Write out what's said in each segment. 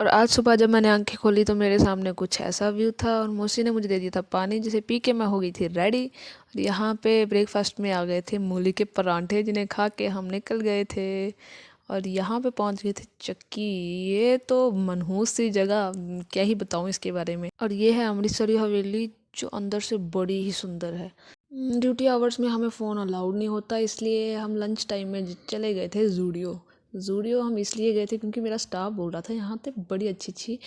और आज सुबह जब मैंने आंखें खोली तो मेरे सामने कुछ ऐसा व्यू था और मौसी ने मुझे दे दिया था पानी, जिसे पी के मैं हो गई थी रेडी। और यहाँ पे ब्रेकफास्ट में आ गए थे मूली के परांठे, जिन्हें खा के हम निकल गए थे। और यहाँ पे पहुँच गए थे चक्की। ये तो मनहूस सी जगह, क्या ही बताऊँ इसके बारे में। और ये है अमृतसरी हवेली, जो अंदर से बड़ी ही सुंदर है। ड्यूटी आवर्स में हमें फ़ोन अलाउड नहीं होता, इसलिए हम लंच टाइम में चले गए थे ज़ूडियो। ज़ूडियो हम इसलिए गए थे क्योंकि मेरा स्टाफ बोल रहा था यहाँ पे बड़ी अच्छी अच्छी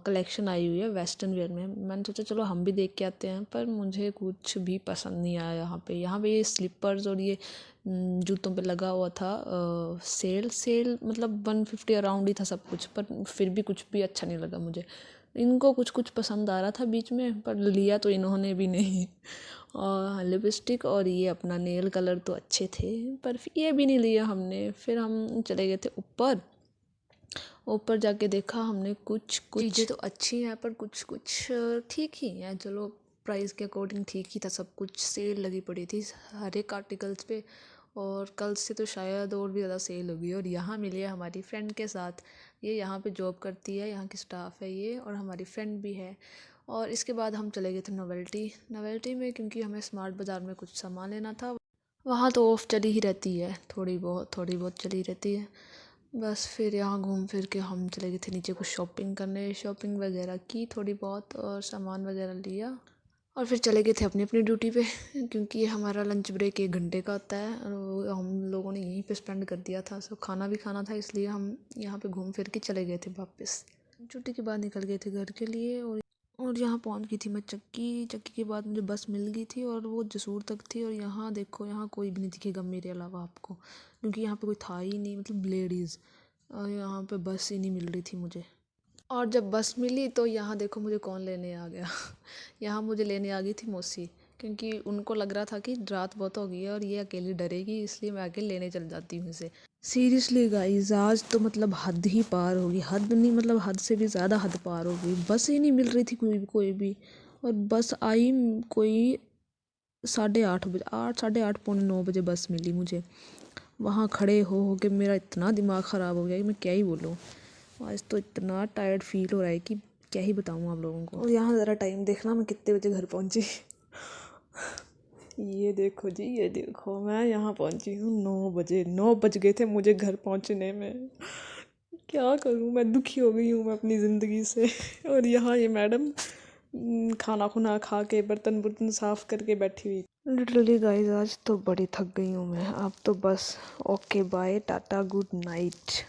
कलेक्शन आई हुई है वेस्टर्न वेयर में। मैंने सोचा चलो हम भी देख के आते हैं, पर मुझे कुछ भी पसंद नहीं आया यहाँ पे ये स्लीपर्स और ये जूतों पे लगा हुआ था सेल सेल, मतलब 150 अराउंड ही था सब कुछ, पर फिर भी कुछ भी अच्छा नहीं लगा मुझे। इनको कुछ कुछ पसंद आ रहा था बीच में, पर लिया तो इन्होंने भी नहीं। और लिपस्टिक और ये अपना नेल कलर तो अच्छे थे, पर ये भी नहीं लिया हमने। फिर हम चले गए थे ऊपर। ऊपर जाके देखा हमने कुछ कुछ चीज़ें तो अच्छी हैं, पर कुछ कुछ ठीक ही हैं। चलो, प्राइस के अकॉर्डिंग ठीक ही था सब कुछ। सेल लगी पड़ी थी हर एक आर्टिकल्स पे, और कल से तो शायद और भी ज़्यादा सेल होगी। और यहाँ मिली है हमारी फ्रेंड के साथ। ये यहाँ पे जॉब करती है, यहाँ की स्टाफ है ये, और हमारी फ्रेंड भी है। और इसके बाद हम चले गए थे नोवेल्टी में, क्योंकि हमें स्मार्ट बाज़ार में कुछ सामान लेना था। वहाँ तो ऑफ़ चली ही रहती है, थोड़ी बहुत चली रहती है। बस फिर यहाँ घूम फिर के हम चले गए थे नीचे कुछ शॉपिंग करने। शॉपिंग वगैरह की थोड़ी बहुत, और सामान वगैरह लिया, और फिर चले गए थे अपनी अपनी ड्यूटी पे, क्योंकि हमारा लंच ब्रेक 1 घंटे का होता है। और हम लोगों ने यहीं पे स्पेंड कर दिया था, सो खाना भी खाना था, इसलिए हम यहाँ पे घूम फिर के चले गए थे वापस। छुट्टी के बाद निकल गए थे घर के लिए। और यहाँ पहुँच गई थी मैं चक्की के बाद मुझे बस मिल गई थी, और वो जसूर तक थी। और यहाँ देखो, यहाँ कोई भी नहीं दिखेगा मेरे अलावा आपको, क्योंकि यहाँ पे कोई था ही नहीं, मतलब लेडीज़। और यहाँ पे बस ही नहीं मिल रही थी मुझे। और जब बस मिली तो यहाँ देखो मुझे कौन लेने आ गया। यहाँ मुझे लेने आ गई थी मौसी, क्योंकि उनको लग रहा था कि रात बहुत हो गई है और ये अकेली डरेगी, इसलिए मैं अकेले लेने चल जाती हूँ इसे। सीरियसली गाइस, आज तो मतलब हद ही पार होगी। हद नहीं, मतलब हद से भी ज़्यादा हद पार हो गई। बस ही नहीं मिल रही थी कोई भी। और बस आई कोई 8:30 बजे, 8, 8:30, पौने 9 बजे बस मिली मुझे। वहाँ खड़े हो के मेरा इतना दिमाग ख़राब हो गया कि मैं क्या ही बोलूँ। आज तो इतना टायर्ड फील हो रहा है कि क्या ही बताऊँ आप लोगों को। और यहाँ ज़रा टाइम देखना, मैं कितने बजे घर पहुँची। ये देखो जी, ये देखो, मैं यहाँ पहुँची हूँ 9 बजे। 9 बज गए थे मुझे घर पहुँचने में। क्या करूँ, मैं दुखी हो गई हूँ मैं अपनी ज़िंदगी से। और यहाँ ये मैडम खाना खुना खा के बर्तन बुर्तन साफ़ करके बैठी हुई। लिटरली गाइस, आज तो बड़ी थक गई हूँ मैं। अब तो बस okay bye tata good night.